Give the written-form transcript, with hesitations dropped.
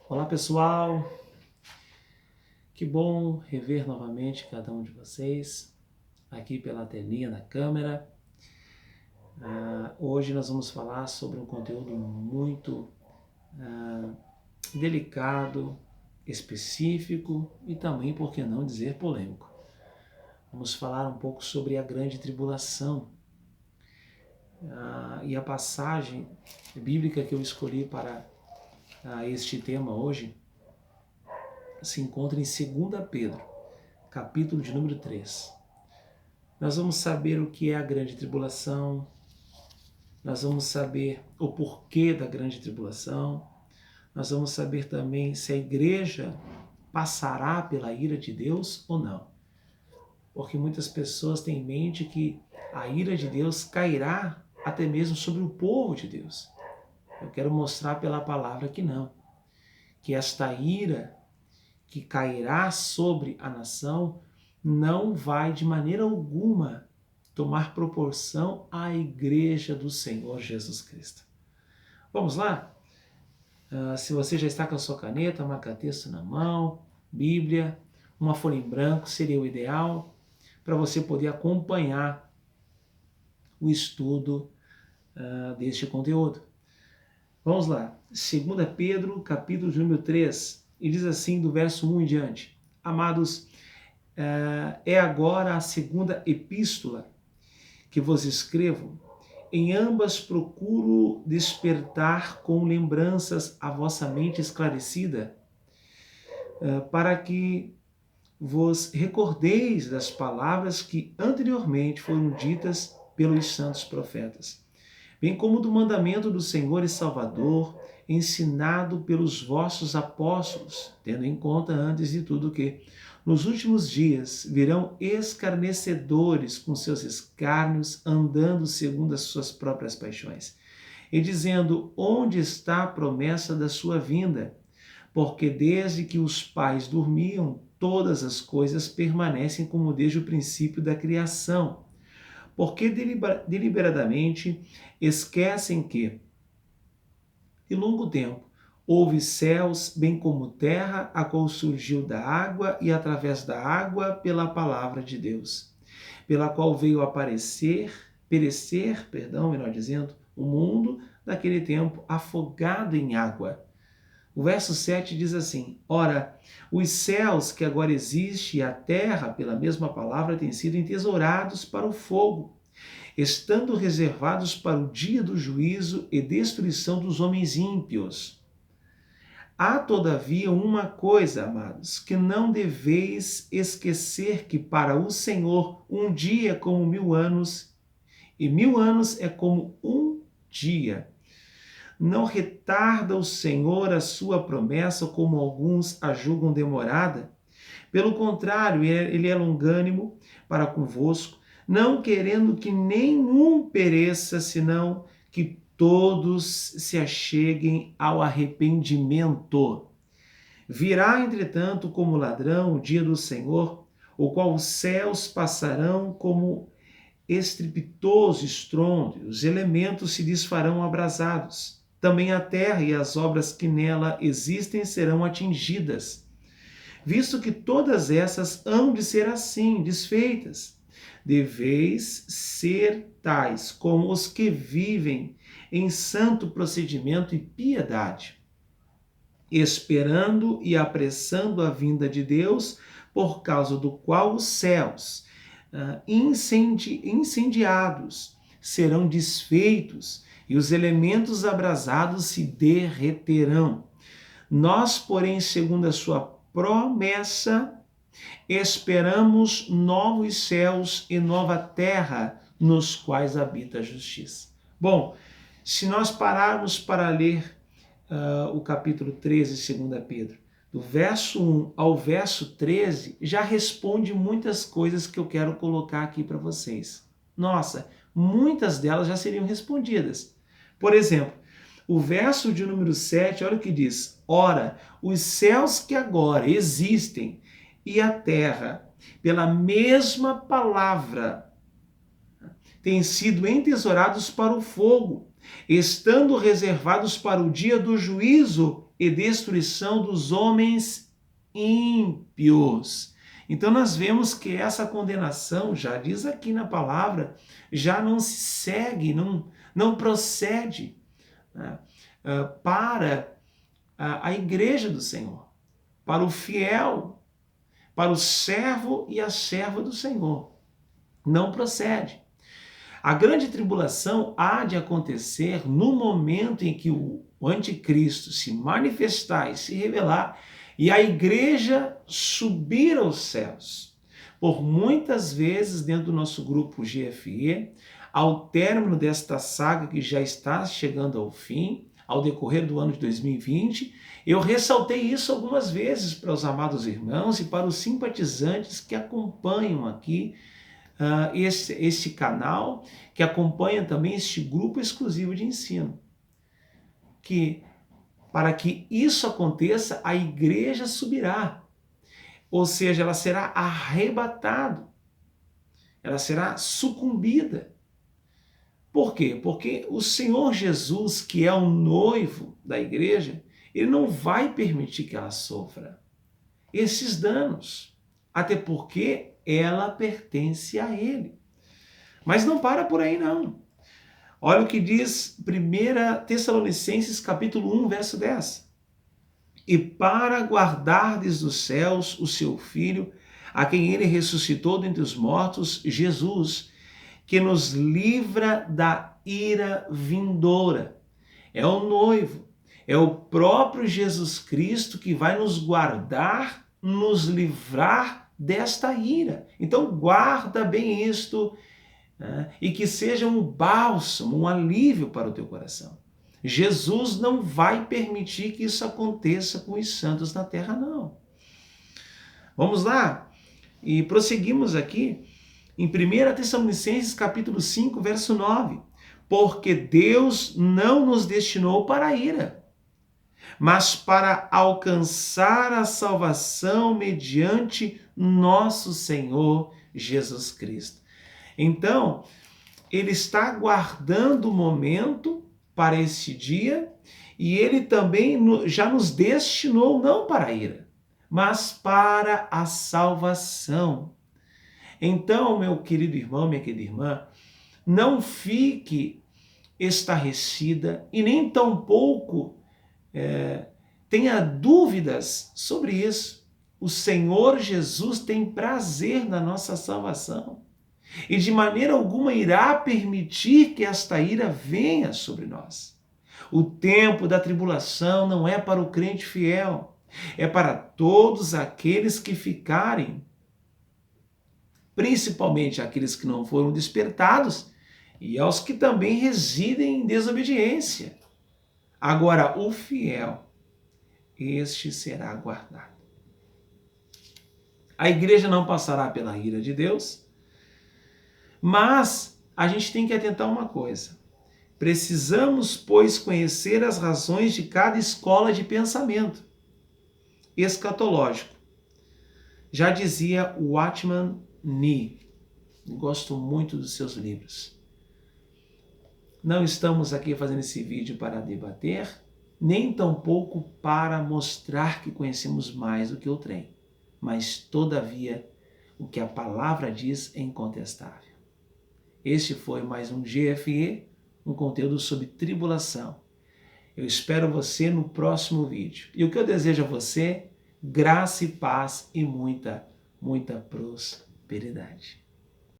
Olá pessoal, que bom rever novamente cada um de vocês aqui pela telinha da câmera. Hoje nós vamos falar sobre um conteúdo muito delicado, específico e também, por que não dizer, polêmico. Vamos falar um pouco sobre a grande tribulação. E a passagem bíblica que eu escolhi para este tema hoje se encontra em 2 Pedro, capítulo de número 3. Nós vamos saber o que é a grande tribulação, nós vamos saber o porquê da grande tribulação, nós vamos saber também se a igreja passará pela ira de Deus ou não. Porque muitas pessoas têm em mente que a ira de Deus cairá até mesmo sobre o povo de Deus. Eu quero mostrar pela palavra que não, que esta ira que cairá sobre a nação não vai de maneira alguma tomar proporção à igreja do Senhor Jesus Cristo. Vamos lá? Se você já está com a sua caneta, marca-texto na mão, Bíblia, uma folha em branco seria o ideal para você poder acompanhar o estudo deste conteúdo. Vamos lá, 2 Pedro, capítulo de número 3, e diz assim do verso 1 em diante: Amados, é agora a segunda epístola que vos escrevo. Em ambas procuro despertar com lembranças a vossa mente esclarecida, para que vos recordeis das palavras que anteriormente foram ditas pelos santos profetas, bem como do mandamento do Senhor e Salvador, ensinado pelos vossos apóstolos, tendo em conta, antes de tudo, que nos últimos dias virão escarnecedores com seus escárnios, andando segundo as suas próprias paixões, e dizendo: onde está a promessa da sua vinda? Porque desde que os pais dormiam, todas as coisas permanecem como desde o princípio da criação. Porque deliberadamente esquecem que, de longo tempo, houve céus, bem como terra, a qual surgiu da água e através da água pela palavra de Deus, pela qual veio perecer, melhor dizendo, o mundo daquele tempo afogado em água. O verso 7 diz assim: Ora, os céus que agora existem e a terra, pela mesma palavra, têm sido entesourados para o fogo, estando reservados para o dia do juízo e destruição dos homens ímpios. Há, todavia, uma coisa, amados, que não deveis esquecer, que para o Senhor um dia é como 1000 anos, e 1000 anos é como um dia. Não retarda o Senhor a sua promessa, como alguns a julgam demorada. Pelo contrário, ele é longânimo para convosco, não querendo que nenhum pereça, senão que todos se acheguem ao arrependimento. Virá, entretanto, como ladrão o dia do Senhor, o qual os céus passarão como estrepitoso estrondo, e os elementos se desfarão abrasados. Também a terra e as obras que nela existem serão atingidas. Visto que todas essas hão de ser assim, desfeitas, deveis ser tais como os que vivem em santo procedimento e piedade, esperando e apressando a vinda de Deus, por causa do qual os céus incendiados serão desfeitos e os elementos abrasados se derreterão. Nós, porém, segundo a sua promessa, esperamos novos céus e nova terra, nos quais habita a justiça. Bom, se nós pararmos para ler o capítulo 13 de 2 Pedro, do verso 1 ao verso 13, já responde muitas coisas que eu quero colocar aqui para vocês. Nossa, muitas delas já seriam respondidas. Por exemplo, o verso de número 7, olha o que diz: Ora, os céus que agora existem e a terra, pela mesma palavra, têm sido entesourados para o fogo, estando reservados para o dia do juízo e destruição dos homens ímpios. Então nós vemos que essa condenação, já diz aqui na palavra, já não se segue, não procede, né, para a igreja do Senhor, para o fiel, para o servo e a serva do Senhor. Não procede. A grande tribulação há de acontecer no momento em que o anticristo se manifestar e se revelar e a igreja subir aos céus. Por muitas vezes, dentro do nosso grupo GFE, ao término desta saga que já está chegando ao fim, ao decorrer do ano de 2020, eu ressaltei isso algumas vezes para os amados irmãos e para os simpatizantes que acompanham aqui este canal, que acompanha também este grupo exclusivo de ensino. Que para que isso aconteça, a igreja subirá, ou seja, ela será arrebatada, ela será sucumbida. Por quê? Porque o Senhor Jesus, que é o noivo da igreja, ele não vai permitir que ela sofra esses danos, até porque ela pertence a ele. Mas não para por aí não. Olha o que diz 1 Tessalonicenses capítulo 1, verso 10. E para guardardes dos céus o seu Filho, a quem ele ressuscitou dentre os mortos, Jesus, que nos livra da ira vindoura. É o noivo, é o próprio Jesus Cristo que vai nos guardar, nos livrar desta ira. Então guarda bem isto, né? E que seja um bálsamo, um alívio para o teu coração. Jesus não vai permitir que isso aconteça com os santos na terra, não. Vamos lá? E prosseguimos aqui em 1 Tessalonicenses capítulo 5, verso 9. Porque Deus não nos destinou para a ira, mas para alcançar a salvação mediante nosso Senhor Jesus Cristo. Então, ele está aguardando o momento para este dia e ele também já nos destinou não para a ira, mas para a salvação. Então, meu querido irmão, minha querida irmã, não fique estarrecida e nem tampouco tenha dúvidas sobre isso. O Senhor Jesus tem prazer na nossa salvação e de maneira alguma irá permitir que esta ira venha sobre nós. O tempo da tribulação não é para o crente fiel, é para todos aqueles que ficarem, principalmente aqueles que não foram despertados e aos que também residem em desobediência. Agora, o fiel, este será guardado. A igreja não passará pela ira de Deus, mas a gente tem que atentar uma coisa. Precisamos, pois, conhecer as razões de cada escola de pensamento escatológico. Já dizia Watchman Nee, gosto muito dos seus livros. Não estamos aqui fazendo esse vídeo para debater, nem tampouco para mostrar que conhecemos mais do que o trem, mas, todavia, o que a palavra diz é incontestável. Este foi mais um GFE, um conteúdo sobre tribulação. Eu espero você no próximo vídeo. E o que eu desejo a você? Graça e paz e muita prosperidade.